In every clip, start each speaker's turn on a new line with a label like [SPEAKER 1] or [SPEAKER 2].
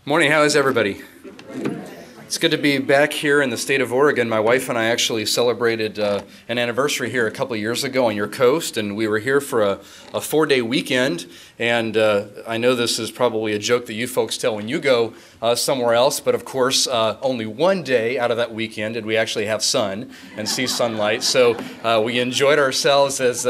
[SPEAKER 1] Morning, how is everybody? It's good to be back here in the state of Oregon. My wife and I actually celebrated an anniversary here a couple of years ago on your coast, and we were here for a 4-day weekend. And I know this is probably a joke that you folks tell when you go somewhere else, but of course, only one day out of that weekend did we actually have sun and see sunlight. So we enjoyed ourselves as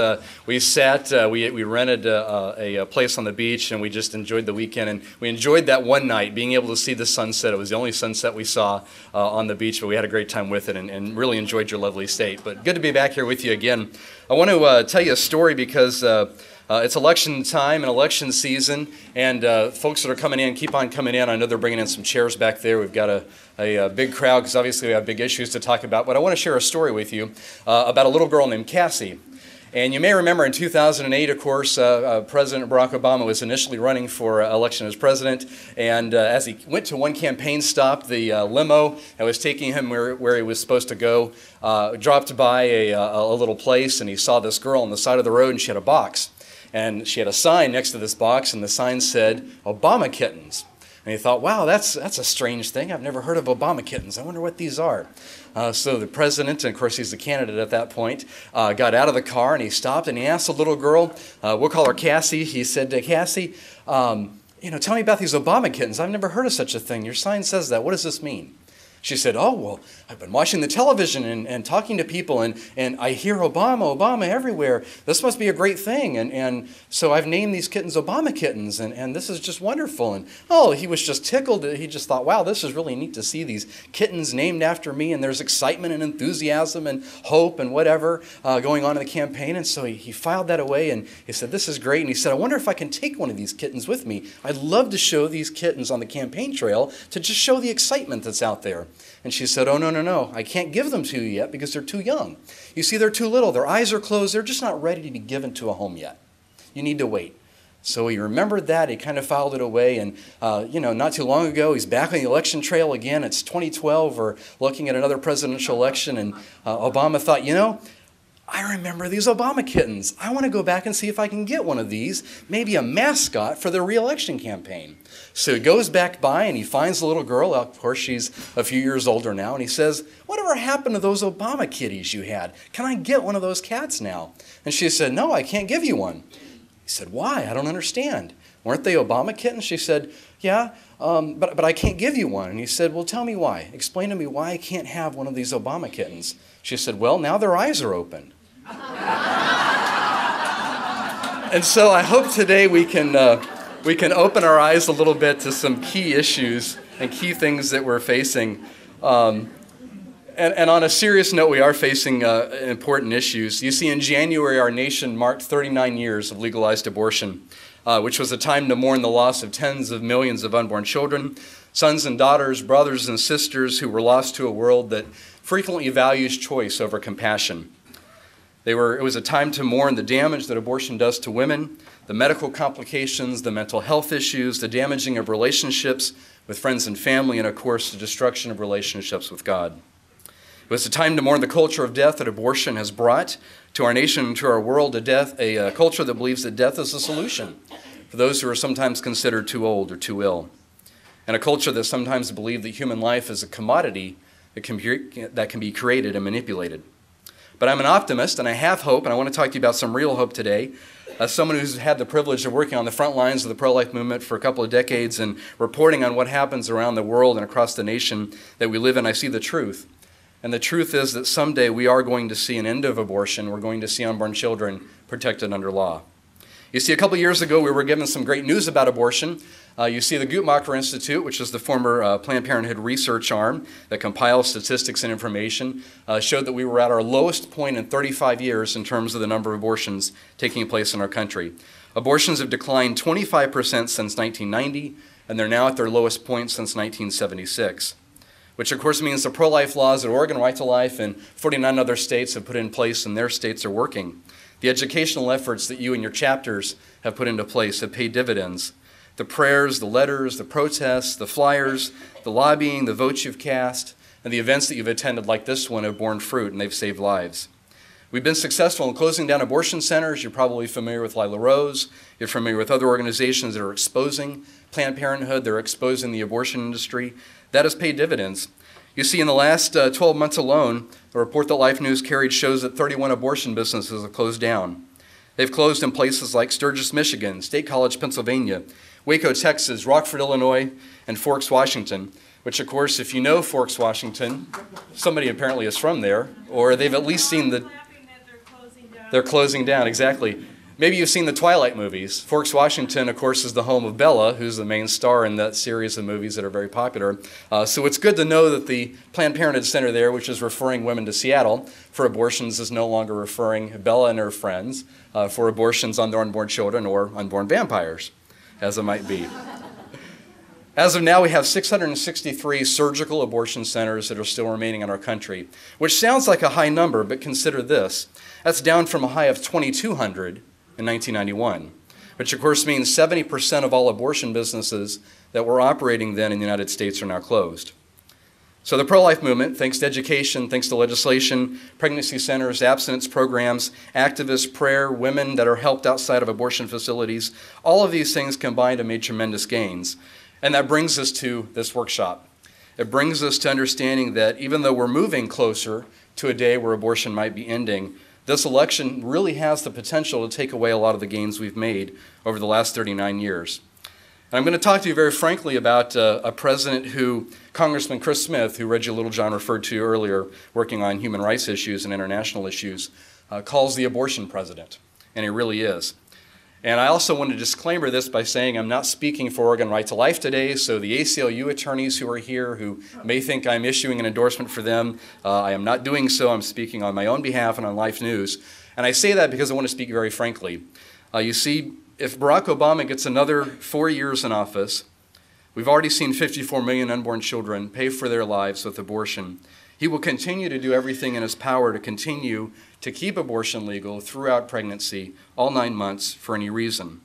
[SPEAKER 1] we sat. We rented a place on the beach, and we just enjoyed the weekend. And we enjoyed that one night, being able to see the sunset. It was the only sunset we saw on the beach, but we had a great time with it and really enjoyed your lovely state. But good to be back here with you again. I want to tell you a story because it's election time and election season, and folks that are coming in, keep on coming in. I know they're bringing in some chairs back there. We've got a big crowd because obviously we have big issues to talk about. But I want to share a story with you about a little girl named Cassie. And you may remember in 2008, of course, President Barack Obama was initially running for election as president. And as he went to one campaign stop, the limo that was taking him where he was supposed to go dropped by a little place, and he saw this girl on the side of the road, and she had a box. And she had a sign next to this box, and the sign said, "Obama Kittens." And he thought, wow, that's a strange thing. I've never heard of Obama Kittens. I wonder what these are. So the president, and of course he's the candidate at that point, got out of the car, and he stopped, and he asked the little girl, we'll call her Cassie. He said to Cassie, tell me about these Obama Kittens. I've never heard of such a thing. Your sign says that. What does this mean? She said, oh, well, I've been watching the television and talking to people, and I hear Obama everywhere. This must be a great thing. And so I've named these kittens Obama Kittens, and this is just wonderful. And, he was just tickled. He just thought, wow, this is really neat to see these kittens named after me, and there's excitement and enthusiasm and hope and whatever going on in the campaign. And so he filed that away, and he said, this is great. And he said, I wonder if I can take one of these kittens with me. I'd love to show these kittens on the campaign trail to just show the excitement that's out there. And she said, oh, no, I can't give them to you yet because they're too young. You see, they're too little. Their eyes are closed. They're just not ready to be given to a home yet. You need to wait. So he remembered that. He kind of filed it away. And, not too long ago, he's back on the election trail again. It's 2012. We're looking at another presidential election. And Obama thought, I remember these Obama Kittens. I want to go back and see if I can get one of these, maybe a mascot for the re-election campaign. So he goes back by and he finds the little girl. Of course, she's a few years older now. And he says, whatever happened to those Obama kitties you had? Can I get one of those cats now? And she said, no, I can't give you one. He said, why? I don't understand. Weren't they Obama kittens? She said, yeah, but I can't give you one. And he said, well, tell me why. Explain to me why I can't have one of these Obama kittens. She said, well, now their eyes are open. And so I hope today we can open our eyes a little bit to some key issues and key things that we're facing. And on a serious note, we are facing important issues. You see, in January, our nation marked 39 years of legalized abortion, which was a time to mourn the loss of tens of millions of unborn children, sons and daughters, brothers and sisters who were lost to a world that frequently values choice over compassion. It was a time to mourn the damage that abortion does to women, the medical complications, the mental health issues, the damaging of relationships with friends and family, and of course, the destruction of relationships with God. It was a time to mourn the culture of death that abortion has brought to our nation and to our world, a culture that believes that death is a solution for those who are sometimes considered too old or too ill, and a culture that sometimes believes that human life is a commodity that can be created and manipulated. But I'm an optimist, and I have hope, and I want to talk to you about some real hope today. As someone who's had the privilege of working on the front lines of the pro-life movement for a couple of decades and reporting on what happens around the world and across the nation that we live in, I see the truth. And the truth is that someday we are going to see an end of abortion. We're going to see unborn children protected under law. You see, a couple of years ago, we were given some great news about abortion. You see, the Guttmacher Institute, which is the former Planned Parenthood research arm that compiles statistics and information, showed that we were at our lowest point in 35 years in terms of the number of abortions taking place in our country. Abortions have declined 25% since 1990, and they're now at their lowest point since 1976, which of course means the pro-life laws that Oregon Right to Life and 49 other states have put in place in their states are working. The educational efforts that you and your chapters have put into place have paid dividends. The prayers, the letters, the protests, the flyers, the lobbying, the votes you've cast, and the events that you've attended like this one have borne fruit, and they've saved lives. We've been successful in closing down abortion centers. You're probably familiar with Lila Rose. You're familiar with other organizations that are exposing Planned Parenthood. They're exposing the abortion industry. That has paid dividends. You see, in the last 12 months alone, a report that Life News carried shows that 31 abortion businesses have closed down. They've closed in places like Sturgis, Michigan, State College, Pennsylvania, Waco, Texas, Rockford, Illinois, and Forks, Washington, which, of course, if you know Forks, Washington, somebody apparently is from there, or they've at least seen the... They're closing down, exactly. Maybe you've seen the Twilight movies. Forks, Washington, of course, is the home of Bella, who's the main star in that series of movies that are very popular. So it's good to know that the Planned Parenthood Center there, which is referring women to Seattle for abortions, is no longer referring Bella and her friends for abortions on their unborn children or unborn vampires, as it might be. As of now, we have 663 surgical abortion centers that are still remaining in our country, which sounds like a high number, but consider this. That's down from a high of 2,200 in 1991, which of course means 70% of all abortion businesses that were operating then in the United States are now closed. So the pro-life movement, thanks to education, thanks to legislation, pregnancy centers, abstinence programs, activists, prayer, women that are helped outside of abortion facilities, all of these things combined have made tremendous gains. And that brings us to this workshop. It brings us to understanding that even though we're moving closer to a day where abortion might be ending, this election really has the potential to take away a lot of the gains we've made over the last 39 years. And I'm going to talk to you very frankly about a president who, Congressman Chris Smith, who Reggie Littlejohn referred to earlier, working on human rights issues and international issues, calls the abortion president, and he really is. And I also want to disclaimer this by saying I'm not speaking for Oregon Right to Life today, so the ACLU attorneys who are here who may think I'm issuing an endorsement for them, I am not doing so. I'm speaking on my own behalf and on Life News. And I say that because I want to speak very frankly. You see, if Barack Obama gets another 4 years in office, we've already seen 54 million unborn children pay for their lives with abortion. He will continue to do everything in his power to continue to keep abortion legal throughout pregnancy, all 9 months, for any reason.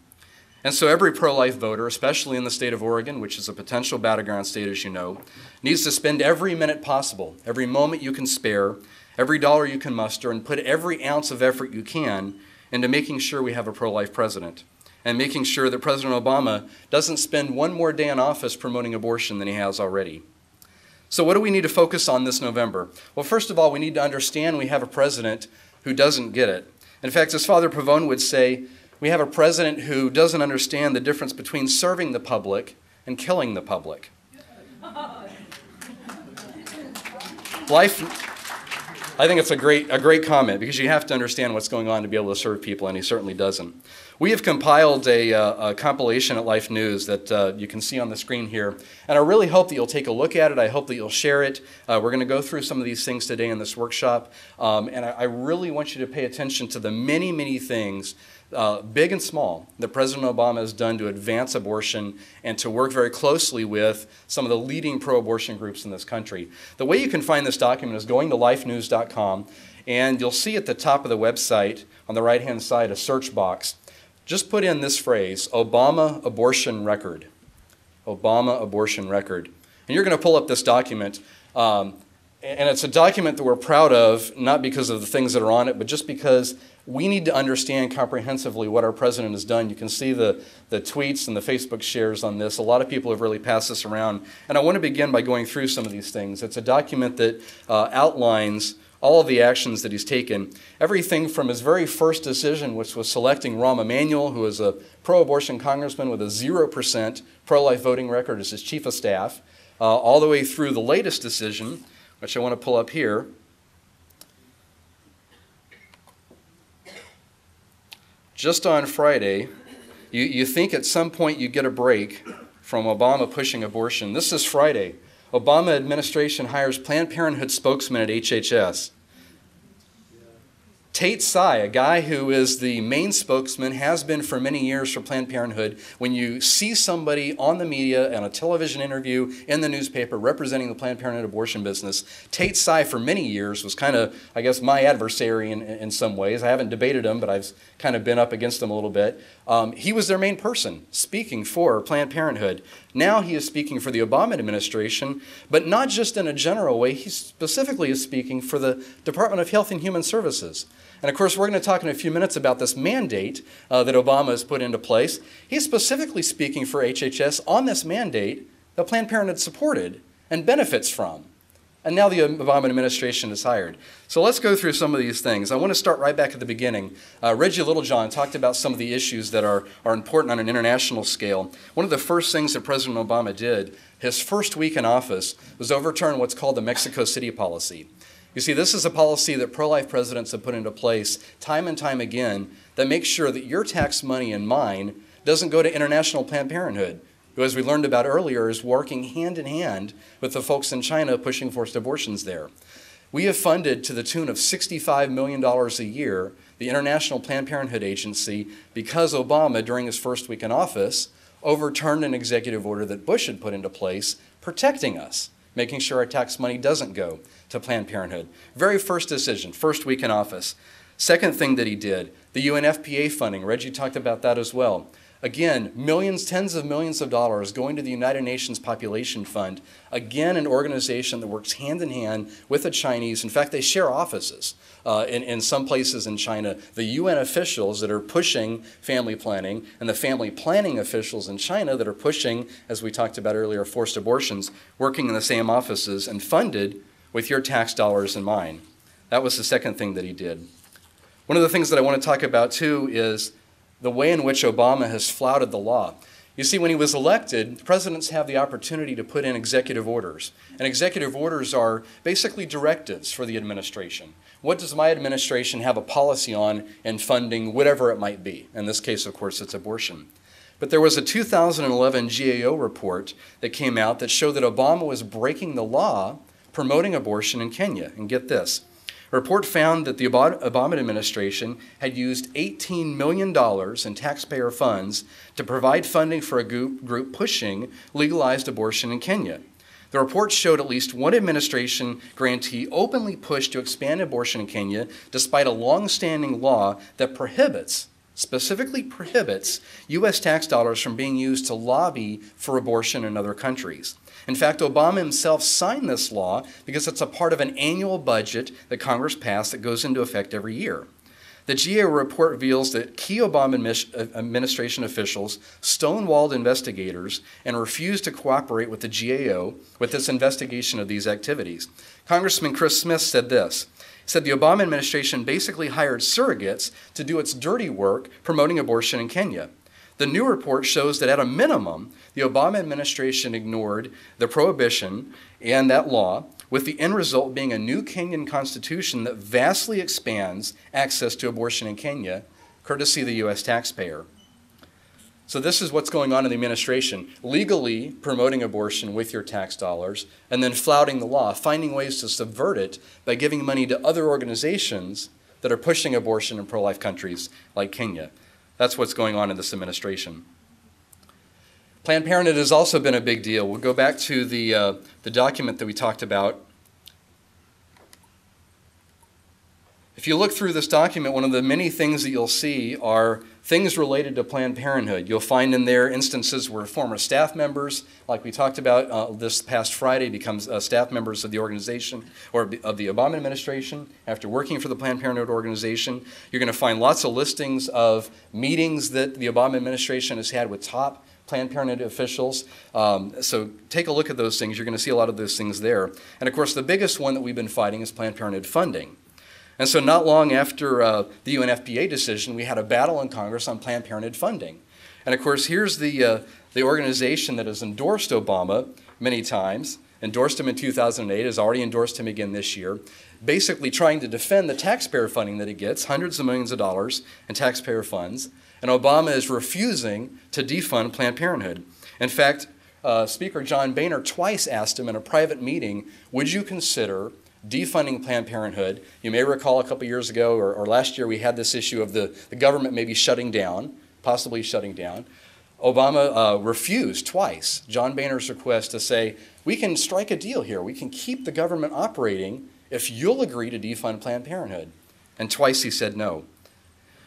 [SPEAKER 1] And so every pro-life voter, especially in the state of Oregon, which is a potential battleground state, as you know, needs to spend every minute possible, every moment you can spare, every dollar you can muster, and put every ounce of effort you can into making sure we have a pro-life president, and making sure that President Obama doesn't spend one more day in office promoting abortion than he has already. So what do we need to focus on this November? Well, first of all, we need to understand we have a president who doesn't get it. In fact, as Father Pavone would say, we have a president who doesn't understand the difference between serving the public and killing the public. I think it's a great comment because you have to understand what's going on to be able to serve people, and he certainly doesn't. We have compiled a compilation at Life News that you can see on the screen here, and I really hope that you'll take a look at it. I hope that you'll share it. We're going to go through some of these things today in this workshop, and I really want you to pay attention to the many, many things, big and small, that President Obama has done to advance abortion and to work very closely with some of the leading pro-abortion groups in this country. The way you can find this document is going to lifenews.com, and you'll see at the top of the website on the right-hand side a search box. Just put in this phrase, Obama abortion record. Obama abortion record. And you're going to pull up this document. And it's a document that we're proud of, not because of the things that are on it, but just because we need to understand comprehensively what our president has done. You can see the tweets and the Facebook shares on this. A lot of people have really passed this around. And I want to begin by going through some of these things. It's a document that outlines all of the actions that he's taken. Everything from his very first decision, which was selecting Rahm Emanuel, who is a pro-abortion congressman with a 0% pro-life voting record as his chief of staff, all the way through the latest decision, which I want to pull up here. Just on Friday, you think at some point you get a break from Obama pushing abortion. This is Friday. Obama administration hires Planned Parenthood spokesman at HHS. Tate Sy, a guy who is the main spokesman, has been for many years for Planned Parenthood. When you see somebody on the media, on a television interview, in the newspaper representing the Planned Parenthood abortion business, Tate Sy for many years was kind of, I guess, my adversary in some ways. I haven't debated him, but I've kind of been up against him a little bit. He was their main person speaking for Planned Parenthood. Now he is speaking for the Obama administration, but not just in a general way. He specifically is speaking for the Department of Health and Human Services. And of course, we're going to talk in a few minutes about this mandate that Obama has put into place. He's specifically speaking for HHS on this mandate that Planned Parenthood supported and benefits from. And now the Obama administration is hired. So let's go through some of these things. I want to start right back at the beginning. Reggie Littlejohn talked about some of the issues that are important on an international scale. One of the first things that President Obama did his first week in office was overturn what's called the Mexico City policy. You see, this is a policy that pro-life presidents have put into place time and time again that makes sure that your tax money and mine doesn't go to international Planned Parenthood, who, as we learned about earlier, is working hand in hand with the folks in China pushing forced abortions there. We have funded to the tune of $65 million a year the International Planned Parenthood Agency because Obama, during his first week in office, overturned an executive order that Bush had put into place protecting us, making sure our tax money doesn't go to Planned Parenthood. Very first decision, first week in office. Second thing that he did, the UNFPA funding. Reggie talked about that as well. Again, millions, tens of millions of dollars going to the United Nations Population Fund. Again, an organization that works hand in hand with the Chinese. In fact, they share offices in some places in China. The UN officials that are pushing family planning and the family planning officials in China that are pushing, as we talked about earlier, forced abortions, working in the same offices and funded with your tax dollars and mine. That was the second thing that he did. One of the things that I want to talk about, too, is the way in which Obama has flouted the law. You see, when he was elected, presidents have the opportunity to put in executive orders. And executive orders are basically directives for the administration. What does my administration have a policy on in funding whatever it might be? In this case, of course, it's abortion. But there was a 2011 GAO report that came out that showed that Obama was breaking the law promoting abortion in Kenya. And get this. A report found that the Obama administration had used $18 million in taxpayer funds to provide funding for a group pushing legalized abortion in Kenya. The report showed at least one administration grantee openly pushed to expand abortion in Kenya despite a long-standing law that specifically prohibits U.S. tax dollars from being used to lobby for abortion in other countries. In fact, Obama himself signed this law because it's a part of an annual budget that Congress passed that goes into effect every year. The GAO report reveals that key Obama administration officials stonewalled investigators and refused to cooperate with the GAO with this investigation of these activities. Congressman Chris Smith said this. He said the Obama administration basically hired surrogates to do its dirty work promoting abortion in Kenya. The new report shows that at a minimum, the Obama administration ignored the prohibition and that law, with the end result being a new Kenyan constitution that vastly expands access to abortion in Kenya, courtesy of the U.S. taxpayer. So this is what's going on in the administration, legally promoting abortion with your tax dollars and then flouting the law, finding ways to subvert it by giving money to other organizations that are pushing abortion in pro-life countries like Kenya. That's what's going on in this administration. Planned Parenthood has also been a big deal. We'll go back to the document that we talked about. If you look through this document, one of the many things that you'll see are things related to Planned Parenthood. You'll find in there instances where former staff members, like we talked about this past Friday, becomes staff members of the organization or of the Obama administration after working for the Planned Parenthood organization. You're going to find lots of listings of meetings that the Obama administration has had with top Planned Parenthood officials. So take a look at those things. You're going to see a lot of those things there. And of course, the biggest one that we've been fighting is Planned Parenthood funding. And so not long after the UNFPA decision, we had a battle in Congress on Planned Parenthood funding. And of course, here's the organization that has endorsed Obama many times, endorsed him in 2008, has already endorsed him again this year, basically trying to defend the taxpayer funding that he gets, hundreds of millions of dollars in taxpayer funds. And Obama is refusing to defund Planned Parenthood. In fact, Speaker John Boehner twice asked him in a private meeting, would you consider defunding Planned Parenthood? You may recall a couple years ago or last year we had this issue of the government maybe shutting down, possibly shutting down. Obama refused twice John Boehner's request to say, we can strike a deal here. We can keep the government operating if you'll agree to defund Planned Parenthood. And twice he said no.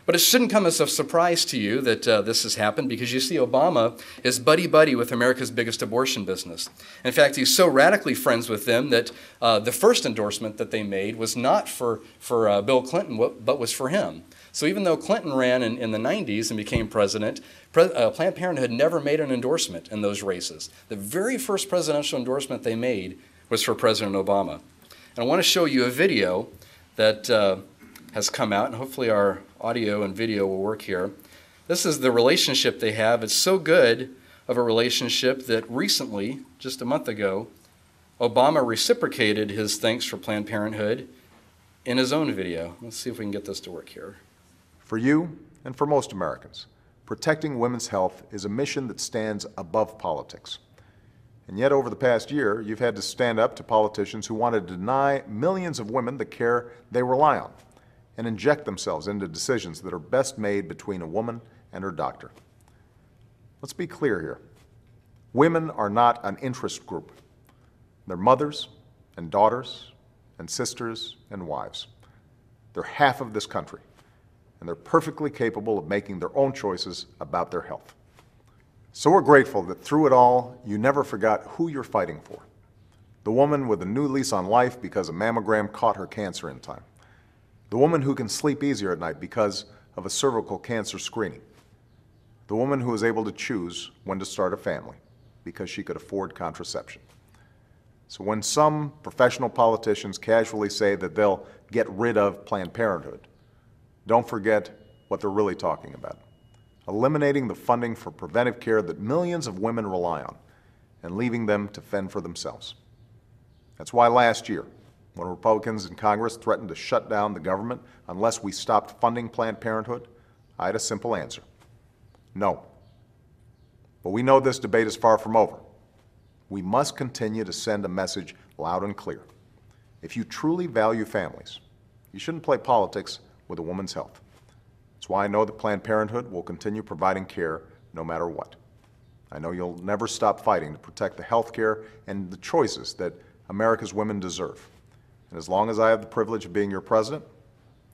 [SPEAKER 1] But it shouldn't come as a surprise to you that this has happened, because you see Obama is buddy-buddy with America's biggest abortion business. In fact, he's so radically friends with them that the first endorsement that they made was not for Bill Clinton, but was for him. So even though Clinton ran in the 90s and became president, Planned Parenthood never made an endorsement in those races. The very first presidential endorsement they made was for President Obama. And I want to show you a video that has come out, and hopefully our audio and video will work here. This is the relationship they have. It's so good of a relationship that recently, just a month ago, Obama reciprocated his thanks for Planned Parenthood in his own video. Let's see if we can get this to work here.
[SPEAKER 2] For you, and for most Americans, protecting women's health is a mission that stands above politics. And yet, over the past year, you've had to stand up to politicians who want to deny millions of women the care they rely on and inject themselves into decisions that are best made between a woman and her doctor. Let's be clear here. Women are not an interest group. They're mothers and daughters and sisters and wives. They're half of this country, and they're perfectly capable of making their own choices about their health. So we're grateful that through it all, you never forgot who you're fighting for. The woman with a new lease on life because a mammogram caught her cancer in time. The woman who can sleep easier at night because of a cervical cancer screening. The woman who is able to choose when to start a family because she could afford contraception. So when some professional politicians casually say that they'll get rid of Planned Parenthood, don't forget what they're really talking about. Eliminating the funding for preventive care that millions of women rely on and leaving them to fend for themselves. That's why last year, when Republicans in Congress threatened to shut down the government unless we stopped funding Planned Parenthood, I had a simple answer: no. But we know this debate is far from over. We must continue to send a message loud and clear. If you truly value families, you shouldn't play politics with a woman's health. That's why I know that Planned Parenthood will continue providing care no matter what. I know you'll never stop fighting to protect the health care and the choices that America's women deserve. And as long as I have the privilege of being your president,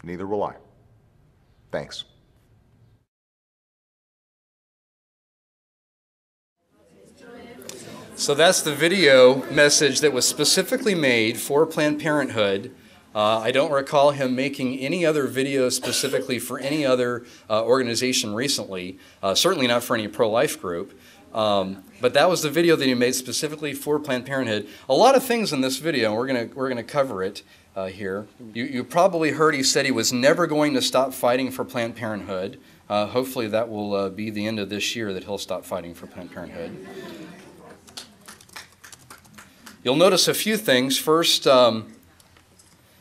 [SPEAKER 2] neither will I. Thanks.
[SPEAKER 1] So that's the video message that was specifically made for Planned Parenthood. I don't recall him making any other video specifically for any other organization recently, certainly not for any pro-life group. But that was the video that he made specifically for Planned Parenthood. A lot of things in this video, and we're gonna cover it here. You probably heard he said he was never going to stop fighting for Planned Parenthood. Hopefully that will be the end of this year, that he'll stop fighting for Planned Parenthood. You'll notice a few things. First,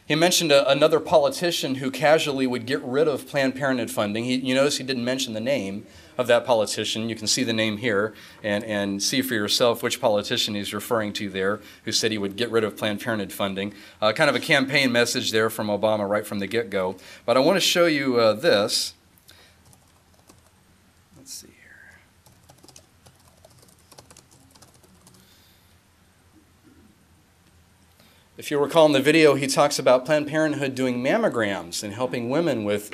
[SPEAKER 1] he mentioned another politician who casually would get rid of Planned Parenthood funding. You notice he didn't mention the name of that politician. You can see the name here and see for yourself which politician he's referring to there, who said he would get rid of Planned Parenthood funding. Kind of a campaign message there from Obama right from the get-go. But I want to show you this. Let's see here. If you recall in the video, he talks about Planned Parenthood doing mammograms and helping women with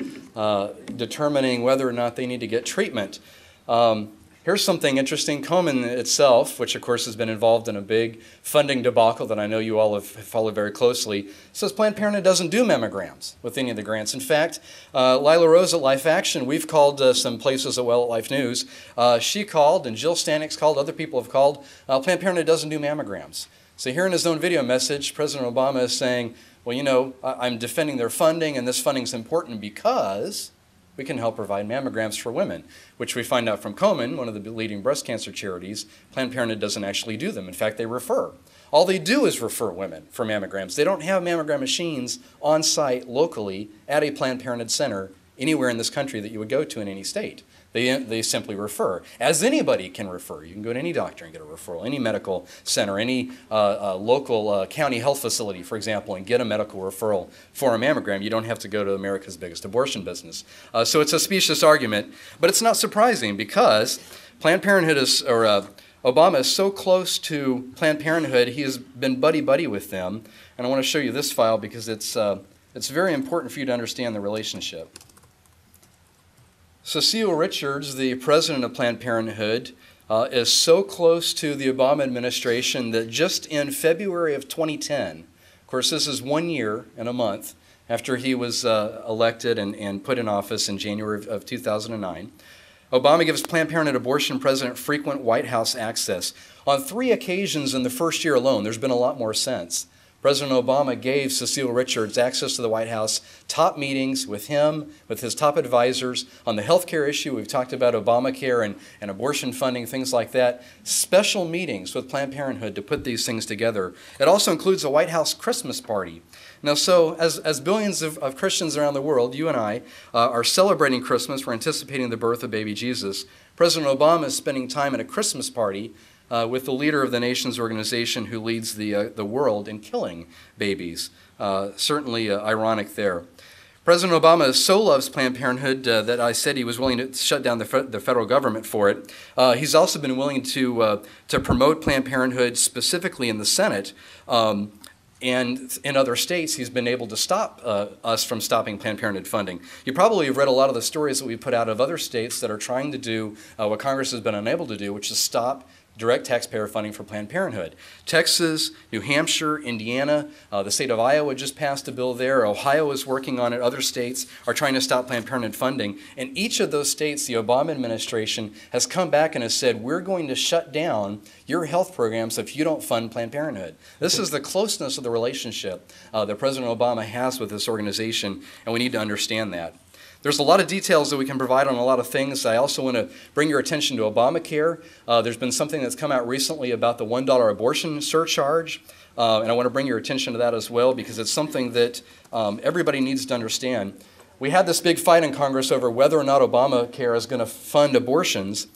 [SPEAKER 1] determining whether or not they need to get treatment. Here's something interesting. Komen itself, which of course has been involved in a big funding debacle that I know you all have followed very closely, says Planned Parenthood doesn't do mammograms with any of the grants. In fact, Lila Rose at Life Action, we've called some places at Life News. She called, and Jill Stanek's called, other people have called. Planned Parenthood doesn't do mammograms. So here in his own video message, President Obama is saying, well, you know, I'm defending their funding, and this funding is important because we can help provide mammograms for women, which we find out from Komen, one of the leading breast cancer charities. Planned Parenthood doesn't actually do them. In fact, they refer. All they do is refer women for mammograms. They don't have mammogram machines on site locally at a Planned Parenthood center anywhere in this country that you would go to in any state. They simply refer, as anybody can refer. You can go to any doctor and get a referral, any medical center, any local county health facility, for example, and get a medical referral for a mammogram. You don't have to go to America's biggest abortion business. So it's a specious argument, but it's not surprising because Planned Parenthood Obama is so close to Planned Parenthood, he has been buddy-buddy with them. And I want to show you this file because it's very important for you to understand the relationship. Cecile Richards, the president of Planned Parenthood, is so close to the Obama administration that just in February of 2010, of course this is 1 year and a month after he was elected and put in office in January of 2009, Obama gives Planned Parenthood abortion president frequent White House access. On 3 occasions in the first year alone, there's been a lot more since. President Obama gave Cecile Richards access to the White House, top meetings with him, with his top advisors on the health care issue. We've talked about Obamacare and abortion funding, things like that. Special meetings with Planned Parenthood to put these things together. It also includes a White House Christmas party. Now, so as billions of Christians around the world, you and I, are celebrating Christmas, we're anticipating the birth of baby Jesus, President Obama is spending time at a Christmas party with the leader of the nation's organization who leads the world in killing babies. Certainly ironic there. President Obama so loves Planned Parenthood that I said he was willing to shut down the federal government for it. He's also been willing to promote Planned Parenthood specifically in the Senate. And in other states, he's been able to stop us from stopping Planned Parenthood funding. You probably have read a lot of the stories that we put out of other states that are trying to do what Congress has been unable to do, which is stop direct taxpayer funding for Planned Parenthood. Texas, New Hampshire, Indiana, the state of Iowa just passed a bill there. Ohio is working on it. Other states are trying to stop Planned Parenthood funding. In each of those states, the Obama administration has come back and has said, we're going to shut down your health programs if you don't fund Planned Parenthood. This is the closeness of the relationship that President Obama has with this organization, and we need to understand that. There's a lot of details that we can provide on a lot of things. I also want to bring your attention to Obamacare. There's been something that's come out recently about the $1 abortion surcharge, and I want to bring your attention to that as well because it's something that everybody needs to understand. We had this big fight in Congress over whether or not Obamacare is going to fund abortions,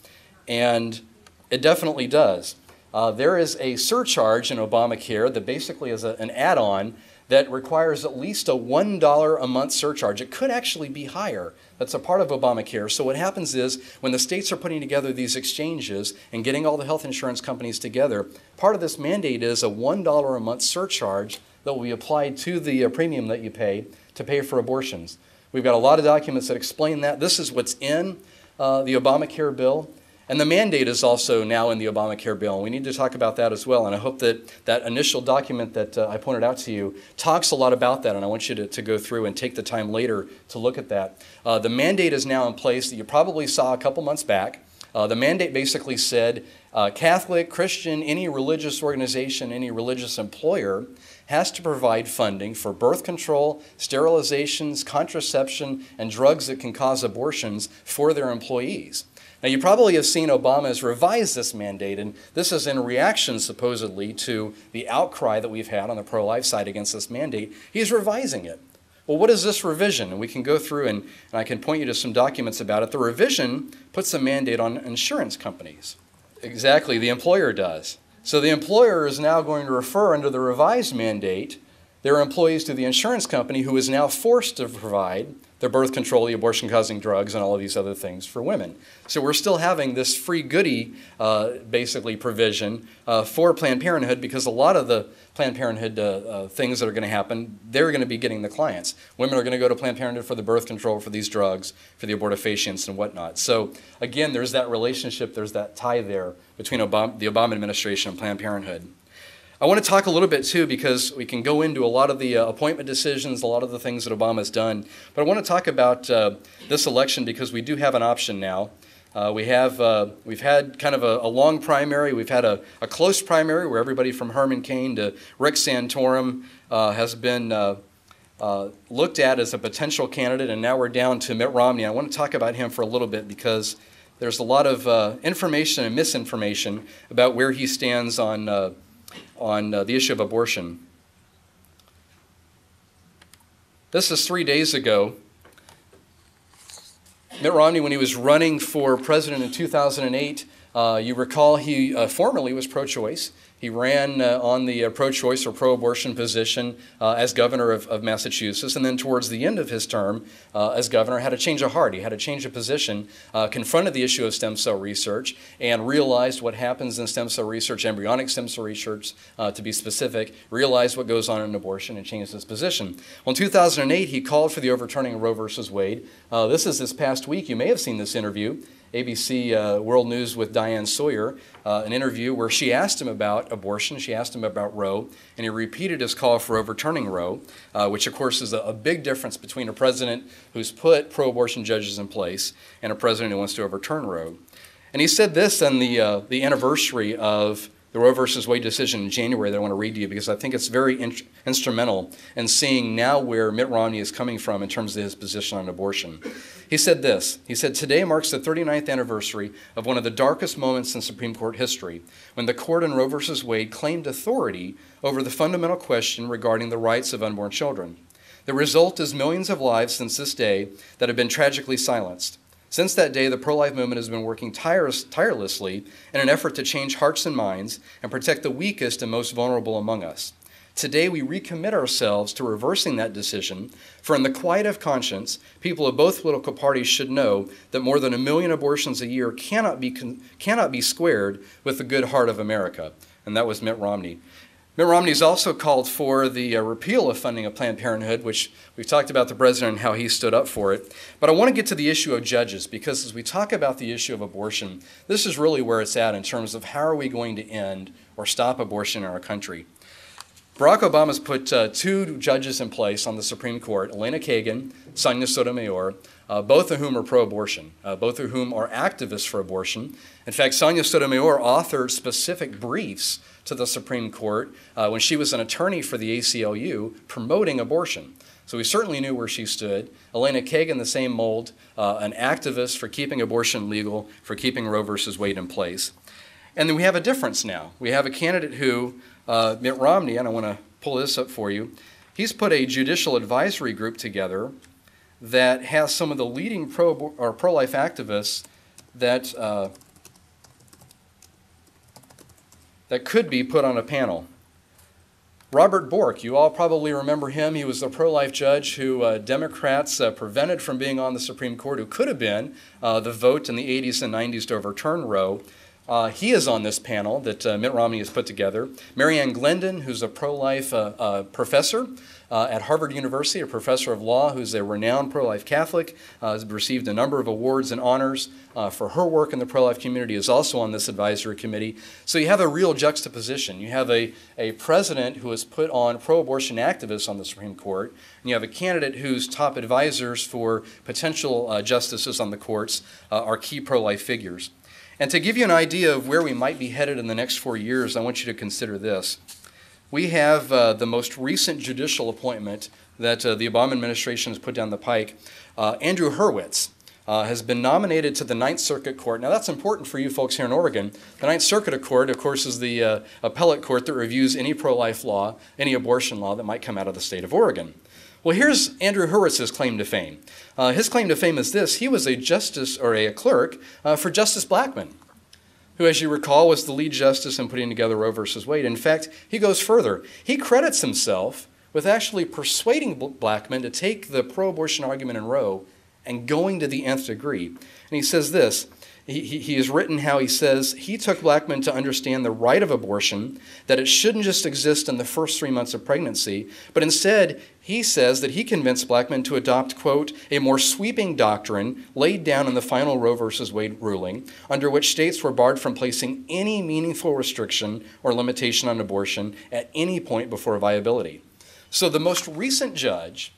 [SPEAKER 1] and it definitely does. There is a surcharge in Obamacare that basically is an add-on that requires at least a $1 a month surcharge. It could actually be higher. That's a part of Obamacare. So what happens is when the states are putting together these exchanges and getting all the health insurance companies together, part of this mandate is a $1 a month surcharge that will be applied to the premium that you pay to pay for abortions. We've got a lot of documents that explain that. This is what's in the Obamacare bill. And the mandate is also now in the Obamacare bill. And we need to talk about that as well. And I hope that that initial document that I pointed out to you talks a lot about that. And I want you to go through and take the time later to look at that. The mandate is now in place that you probably saw a couple months back. The mandate basically said Catholic, Christian, any religious organization, any religious employer has to provide funding for birth control, sterilizations, contraception, and drugs that can cause abortions for their employees. Now, you probably have seen Obama has revised this mandate, and this is in reaction, supposedly, to the outcry that we've had on the pro-life side against this mandate. He's revising it. Well, what is this revision? And we can go through and I can point you to some documents about it. The revision puts a mandate on insurance companies. Exactly, the employer does. So the employer is now going to refer under the revised mandate their employees to the insurance company who is now forced to provide the birth control, the abortion-causing drugs, and all of these other things for women. So we're still having this free goodie, basically, provision for Planned Parenthood because a lot of the Planned Parenthood things that are going to happen, they're going to be getting the clients. Women are going to go to Planned Parenthood for the birth control, for these drugs, for the abortifacients and whatnot. So again, there's that relationship, there's that tie there between the Obama administration and Planned Parenthood. I want to talk a little bit, too, because we can go into a lot of the appointment decisions, a lot of the things that Obama's done. But I want to talk about this election because we do have an option now. We've had kind of a long primary. We've had a close primary where everybody from Herman Cain to Rick Santorum has been looked at as a potential candidate, and now we're down to Mitt Romney. I want to talk about him for a little bit because there's a lot of information and misinformation about where he stands on the issue of abortion. This is 3 days ago. Mitt Romney, when he was running for president in 2008, you recall he formerly was pro-choice. He ran on the pro-choice or pro-abortion position as governor of Massachusetts, and then towards the end of his term as governor had a change of heart. He had a change of position, confronted the issue of stem cell research, and realized what happens in stem cell research, embryonic stem cell research to be specific, realized what goes on in abortion, and changed his position. Well, in 2008, he called for the overturning of Roe versus Wade. This is this past week. You may have seen this interview. ABC World News with Diane Sawyer, an interview where she asked him about abortion, she asked him about Roe, and he repeated his call for overturning Roe, which of course is a big difference between a president who's put pro-abortion judges in place and a president who wants to overturn Roe. And he said this on the anniversary of the Roe versus Wade decision in January that I want to read to you because I think it's very instrumental in seeing now where Mitt Romney is coming from in terms of his position on abortion. He said this, he said, "Today marks the 39th anniversary of one of the darkest moments in Supreme Court history, when the court in Roe versus Wade claimed authority over the fundamental question regarding the rights of unborn children. The result is millions of lives since this day that have been tragically silenced. Since that day, the pro-life movement has been working tirelessly in an effort to change hearts and minds and protect the weakest and most vulnerable among us. Today, we recommit ourselves to reversing that decision, for in the quiet of conscience, people of both political parties should know that more than 1 million abortions a year cannot be squared with the good heart of America." And that was Mitt Romney. Mitt Romney's also called for the repeal of funding of Planned Parenthood, which we've talked about the president and how he stood up for it. But I want to get to the issue of judges, because as we talk about the issue of abortion, this is really where it's at in terms of how are we going to end or stop abortion in our country. Barack Obama's put 2 judges in place on the Supreme Court, Elena Kagan, Sonia Sotomayor, both of whom are pro-abortion, both of whom are activists for abortion. In fact, Sonia Sotomayor authored specific briefs to the Supreme Court when she was an attorney for the ACLU promoting abortion. So we certainly knew where she stood. Elena Kagan, the same mold, an activist for keeping abortion legal, for keeping Roe versus Wade in place. And then we have a difference now. We have a candidate who, Mitt Romney, and I want to pull this up for you, he's put a judicial advisory group together that has some of the leading pro-life activists that could be put on a panel. Robert Bork, you all probably remember him. He was the pro-life judge who Democrats prevented from being on the Supreme Court, who could have been the vote in the 80s and 90s to overturn Roe. He is on this panel that Mitt Romney has put together. Marianne Glendon, who's a pro-life professor at Harvard University, a professor of law who's a renowned pro-life Catholic, has received a number of awards and honors for her work in the pro-life community, is also on this advisory committee. So you have a real juxtaposition. You have a president who has put on pro-abortion activists on the Supreme Court, and you have a candidate whose top advisors for potential justices on the courts are key pro-life figures. And to give you an idea of where we might be headed in the next 4 years, I want you to consider this. We have the most recent judicial appointment that the Obama administration has put down the pike. Andrew Hurwitz has been nominated to the Ninth Circuit Court. Now that's important for you folks here in Oregon. The Ninth Circuit Court, of course, is the appellate court that reviews any pro-life law, any abortion law that might come out of the state of Oregon. Well, here's Andrew Hurwitz's claim to fame. His claim to fame is this: he was a justice or a clerk for Justice Blackmun, who, as you recall, was the lead justice in putting together Roe versus Wade. In fact, he goes further. He credits himself with actually persuading Blackmun to take the pro-abortion argument in Roe and going to the nth degree. And he says this. He has written how he says he took Blackmun to understand the right of abortion, that it shouldn't just exist in the first 3 months of pregnancy, but instead he says that he convinced Blackmun to adopt, quote, a more sweeping doctrine laid down in the final Roe versus Wade ruling, under which states were barred from placing any meaningful restriction or limitation on abortion at any point before viability. So the most recent judge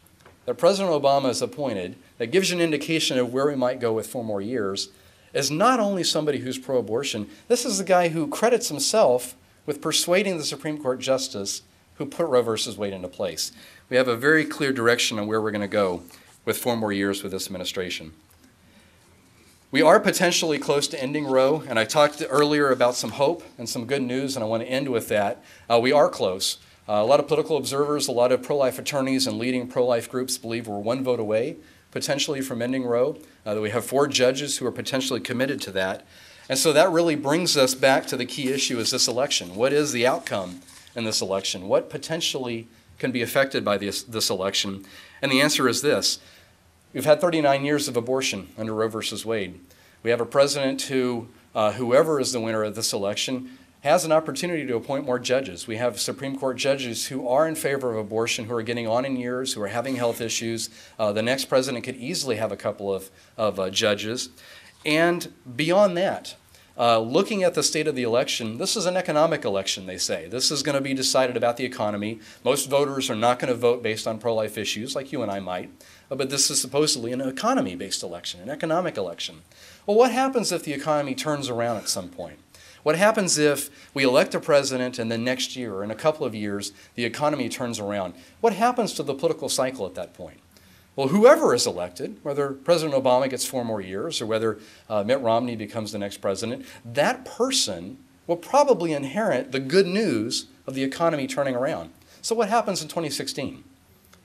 [SPEAKER 1] that President Obama has appointed that gives you an indication of where we might go with 4 more years is not only somebody who's pro-abortion, this is the guy who credits himself with persuading the Supreme Court justice who put Roe versus Wade into place. We have a very clear direction on where we're going to go with 4 more years with this administration. We are potentially close to ending Roe, and I talked earlier about some hope and some good news, and I want to end with that. We are close. A lot of political observers, a lot of pro-life attorneys and leading pro-life groups believe we're 1 vote away potentially from ending Roe, that we have 4 judges who are potentially committed to that. And so that really brings us back to the key issue is this election. What is the outcome in this election? What potentially can be affected by this election? And the answer is this. We've had 39 years of abortion under Roe versus Wade. We have a president who, whoever is the winner of this election, has an opportunity to appoint more judges. We have Supreme Court judges who are in favor of abortion, who are getting on in years, who are having health issues. The next president could easily have a couple of judges. And beyond that, looking at the state of the election, this is an economic election, they say. This is going to be decided about the economy. Most voters are not going to vote based on pro-life issues like you and I might, but this is supposedly an economy-based election, an economic election. Well, what happens if the economy turns around at some point? What happens if we elect a president and then next year or in a couple of years the economy turns around? What happens to the political cycle at that point? Well, whoever is elected, whether President Obama gets 4 more years or whether Mitt Romney becomes the next president, that person will probably inherit the good news of the economy turning around. So what happens in 2016?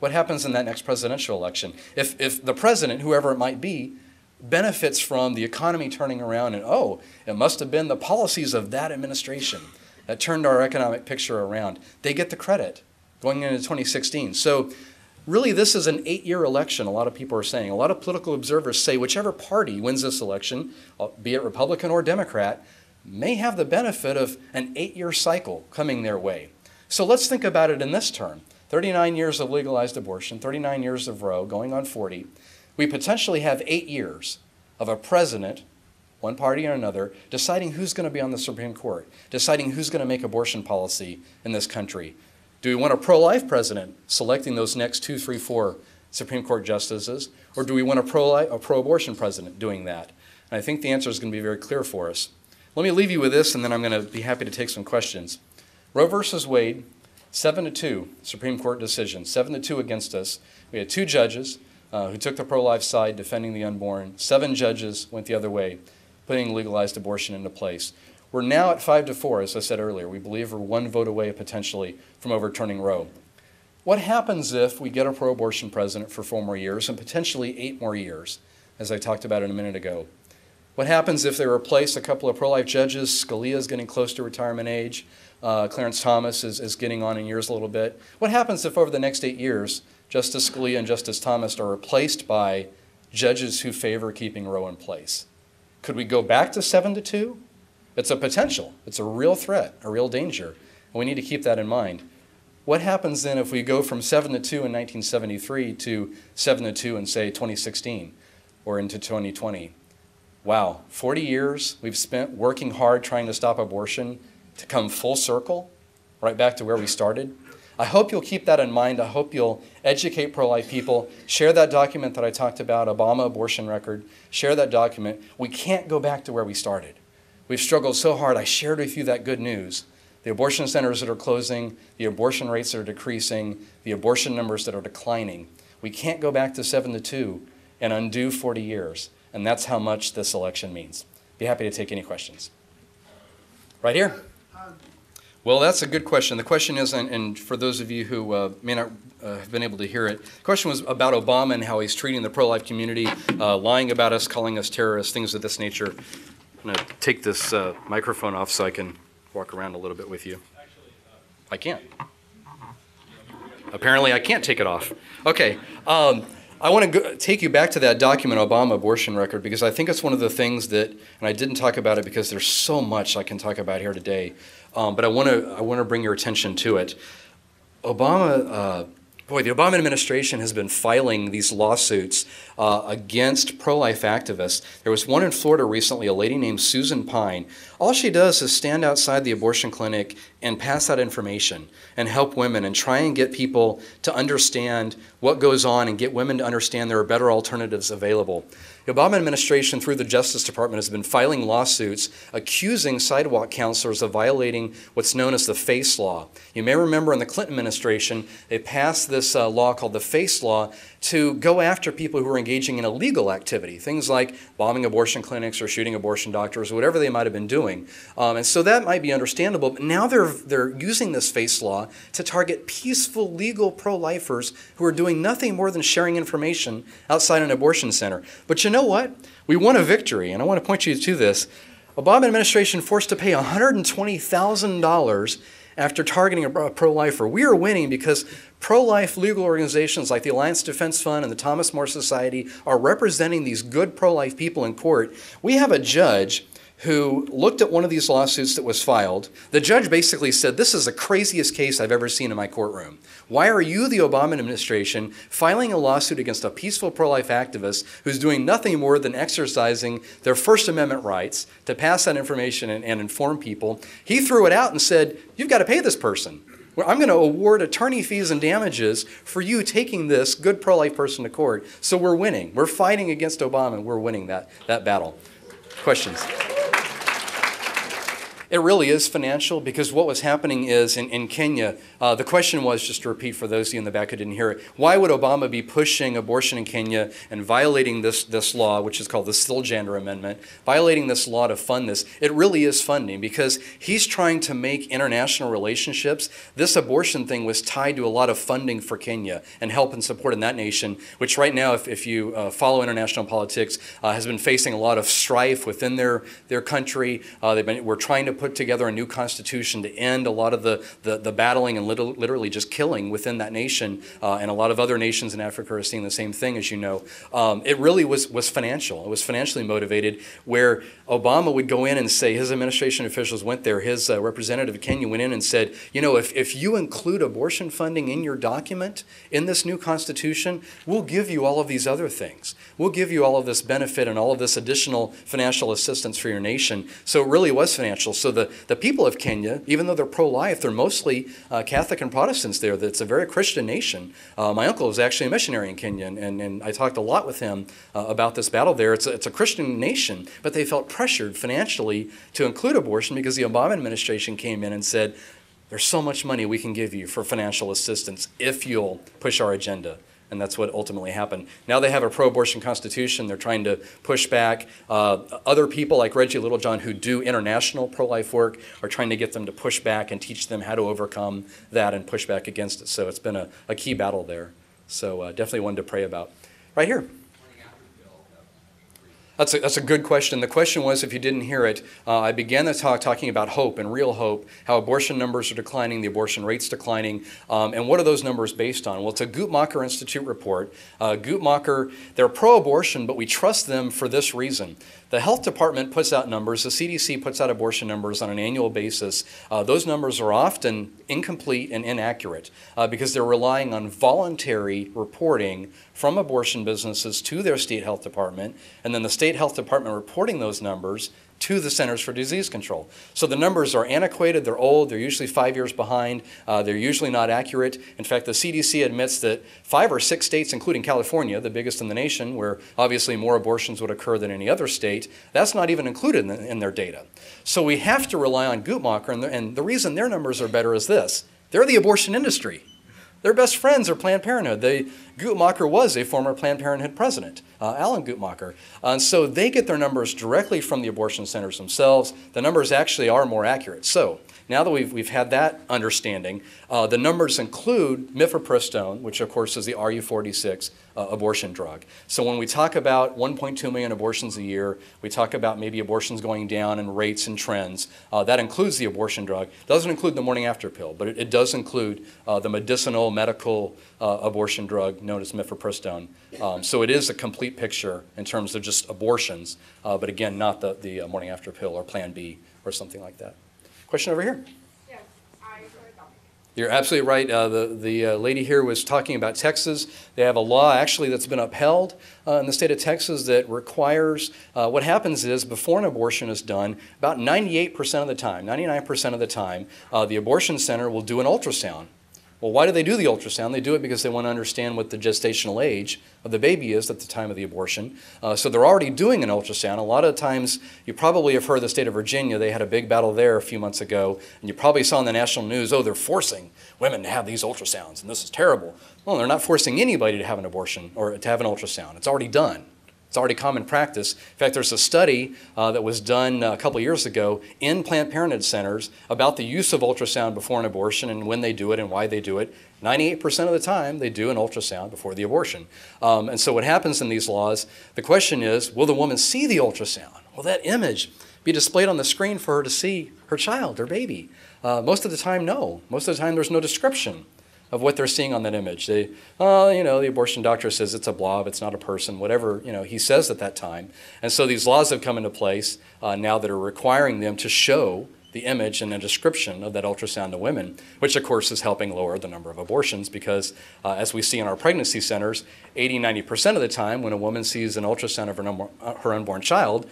[SPEAKER 1] What happens in that next presidential election? If the president, whoever it might be, benefits from the economy turning around and, oh, it must have been the policies of that administration that turned our economic picture around, they get the credit going into 2016. So really, this is an 8-year election, a lot of people are saying. A lot of political observers say whichever party wins this election, be it Republican or Democrat, may have the benefit of an 8-year cycle coming their way. So let's think about it in this term. 39 years of legalized abortion, 39 years of Roe, going on 40. We potentially have 8 years of a president, one party or another, deciding who's going to be on the Supreme Court, deciding who's going to make abortion policy in this country. Do we want a pro-life president selecting those next 2, 3, 4 Supreme Court justices, or do we want a pro-abortion president doing that? And I think the answer is going to be very clear for us. Let me leave you with this, and then I'm going to be happy to take some questions. Roe versus Wade, 7-2 Supreme Court decision, 7-2 against us. We had 2 judges who took the pro-life side, defending the unborn. 7 judges went the other way, putting legalized abortion into place. We're now at 5-4, as I said earlier. We believe we're 1 vote away potentially from overturning Roe. What happens if we get a pro-abortion president for 4 more years and potentially 8 more years, as I talked about a minute ago? What happens if they replace a couple of pro-life judges? Scalia is getting close to retirement age. Clarence Thomas is getting on in years a little bit. What happens if over the next 8 years, Justice Scalia and Justice Thomas are replaced by judges who favor keeping Roe in place? Could we go back to 7-2? It's a potential. It's a real threat, a real danger. And we need to keep that in mind. What happens then if we go from 7-2 in 1973 to 7-2 in, say, 2016 or into 2020? Wow, 40 years we've spent working hard trying to stop abortion to come full circle, right back to where we started. I hope you'll keep that in mind. I hope you'll educate pro-life people. Share that document that I talked about, Obama abortion record. Share that document. We can't go back to where we started. We've struggled so hard. I shared with you that good news. The abortion centers that are closing, the abortion rates that are decreasing, the abortion numbers that are declining. We can't go back to 7-2 and undo 40 years. And that's how much this election means. Be happy to take any questions. Right here. Well, that's a good question. The question is, and for those of you who may not have been able to hear it, the question was about Obama and how he's treating the pro-life community, lying about us, calling us terrorists, things of this nature. I'm going to take this microphone off so I can walk around a little bit with you. I can't. Apparently I can't take it off. Okay. I want to take you back to that document, Obama abortion record, because I think it's one of the things that, and I didn't talk about it because there's so much I can talk about here today, but I want to bring your attention to it. Obama, the Obama administration has been filing these lawsuits against pro-life activists. There was one in Florida recently, a lady named Susan Pine. All she does is stand outside the abortion clinic and pass out information and help women and try and get people to understand what goes on and get women to understand there are better alternatives available. The Obama administration, through the Justice Department, has been filing lawsuits accusing sidewalk counselors of violating what's known as the FACE law. You may remember in the Clinton administration, they passed this law called the FACE law to go after people who are engaging in illegal activity, things like bombing abortion clinics or shooting abortion doctors or whatever they might have been doing. And so that might be understandable, but now they're using this FACE law to target peaceful, legal pro-lifers who are doing nothing more than sharing information outside an abortion center. But you know what? We won a victory, and I want to point you to this. Obama administration forced to pay $120,000 after targeting a pro-lifer. We are winning because pro-life legal organizations like the Alliance Defense Fund and the Thomas More Society are representing these good pro-life people in court. We have a judge who looked at one of these lawsuits that was filed. The judge basically said, this is the craziest case I've ever seen in my courtroom. Why are you, the Obama administration, filing a lawsuit against a peaceful pro-life activist who's doing nothing more than exercising their First Amendment rights to pass that information and inform people? He threw it out and said, you've got to pay this person. I'm going to award attorney fees and damages for you taking this good pro-life person to court. So we're winning. We're fighting against Obama, and we're winning that battle. Questions? It really is financial, because what was happening is in Kenya, the question was, just to repeat for those of you in the back who didn't hear it, why would Obama be pushing abortion in Kenya and violating this law, which is called the Surcharge Amendment, violating this law to fund this? It really is funding, because he's trying to make international relationships. This abortion thing was tied to a lot of funding for Kenya and help and support in that nation, which right now, if you follow international politics, has been facing a lot of strife within their country. We're trying to put together a new constitution to end a lot of the battling and literally just killing within that nation, and a lot of other nations in Africa are seeing the same thing, as you know. It really was financial. It was financially motivated, where Obama would go in and say, his administration officials went there, his representative of Kenya went in and said, you know, if you include abortion funding in your document, in this new constitution, we'll give you all of these other things. We'll give you all of this benefit and all of this additional financial assistance for your nation. So it really was financial. So the people of Kenya, even though they're pro-life, they're mostly Catholic and Protestants there. It's a very Christian nation. My uncle was actually a missionary in Kenya, and I talked a lot with him about this battle there. It's a Christian nation, but they felt pressured financially to include abortion because the Obama administration came in and said, there's so much money we can give you for financial assistance if you'll push our agenda. And that's what ultimately happened. Now they have a pro-abortion constitution. They're trying to push back. Other people like Reggie Littlejohn, who do international pro-life work, are trying to get them to push back and teach them how to overcome that and push back against it. So it's been a key battle there. So definitely one to pray about. Right here. That's a good question. The question was, if you didn't hear it, I began the talk talking about hope and real hope, how abortion numbers are declining, the abortion rates declining, and what are those numbers based on? Well, it's a Guttmacher Institute report. Guttmacher, they're pro-abortion, but we trust them for this reason. The health department puts out numbers, the CDC puts out abortion numbers on an annual basis. Those numbers are often incomplete and inaccurate because they're relying on voluntary reporting from abortion businesses to their state health department, and then the state health department reporting those numbers to the Centers for Disease Control. So the numbers are antiquated, they're old, they're usually 5 years behind, they're usually not accurate. In fact, the CDC admits that 5 or 6 states, including California, the biggest in the nation, where obviously more abortions would occur than any other state, that's not even included in their data. So we have to rely on Guttmacher, and the reason their numbers are better is this. They're the abortion industry. Their best friends are Planned Parenthood. Guttmacher was a former Planned Parenthood president, Alan Guttmacher. And so they get their numbers directly from the abortion centers themselves. The numbers actually are more accurate. So now that we've had that understanding, the numbers include mifepristone, which of course is the RU46 abortion drug. So when we talk about 1.2 million abortions a year, we talk about maybe abortions going down and rates and trends, that includes the abortion drug. Doesn't include the morning after pill, but it does include the medicinal, medical abortion drug known as mifepristone. So it is a complete picture in terms of just abortions, but again, not the morning after pill or Plan B or something like that. Question over here.
[SPEAKER 3] Yes, I heard that.
[SPEAKER 1] You're absolutely right. The lady here was talking about Texas. They have a law actually that's been upheld in the state of Texas that requires, what happens is before an abortion is done, about 98% of the time, 99% of the time, the abortion center will do an ultrasound. Well, why do they do the ultrasound? They do it because they want to understand what the gestational age of the baby is at the time of the abortion. So they're already doing an ultrasound. A lot of times, you probably have heard the state of Virginia, they had a big battle there a few months ago, and you probably saw in the national news, oh, they're forcing women to have these ultrasounds, and this is terrible. Well, they're not forcing anybody to have an abortion or to have an ultrasound. It's already done. It's already common practice. In fact, there's a study that was done a couple years ago in Planned Parenthood centers about the use of ultrasound before an abortion and when they do it and why they do it. 98% of the time, they do an ultrasound before the abortion. And so what happens in these laws, the question is, will the woman see the ultrasound? Will that image be displayed on the screen for her to see her child, her baby? Most of the time, no. Most of the time, there's no description of what they're seeing on that image. The abortion doctor says it's a blob, it's not a person, whatever he says at that time. And so these laws have come into place now that are requiring them to show the image and a description of that ultrasound to women, which of course is helping lower the number of abortions because as we see in our pregnancy centers, 80-90% of the time when a woman sees an ultrasound of her unborn child,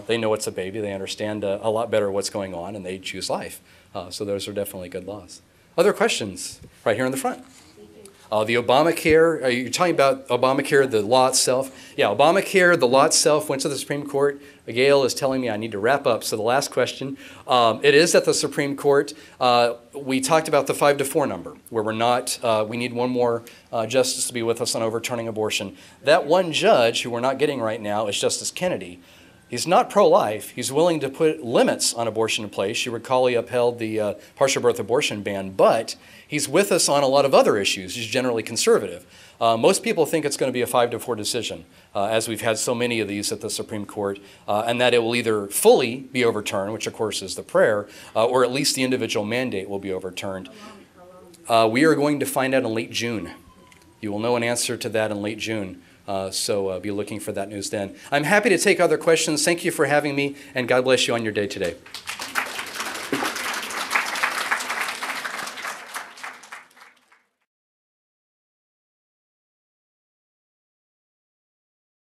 [SPEAKER 1] they know it's a baby, they understand a lot better what's going on, and they choose life. So those are definitely good laws. Other questions? Right here in the front. The Obamacare, are you talking about Obamacare, the law itself? Yeah, Obamacare, the law itself went to the Supreme Court. Gail is telling me I need to wrap up. So the last question, it is at the Supreme Court. We talked about the 5-4 number, where we need one more justice to be with us on overturning abortion. That one judge who we're not getting right now is Justice Kennedy. He's not pro-life. He's willing to put limits on abortion in place. You recall he upheld the partial birth abortion ban, but he's with us on a lot of other issues. He's generally conservative. Most people think it's going to be a 5-4 decision, as we've had so many of these at the Supreme Court, and that it will either fully be overturned, which of course is the prayer, or at least the individual mandate will be overturned. We are going to find out in late June. You will know an answer to that in late June. So be looking for that news then. I'm happy to take other questions. Thank you for having me, and God bless you on your day today.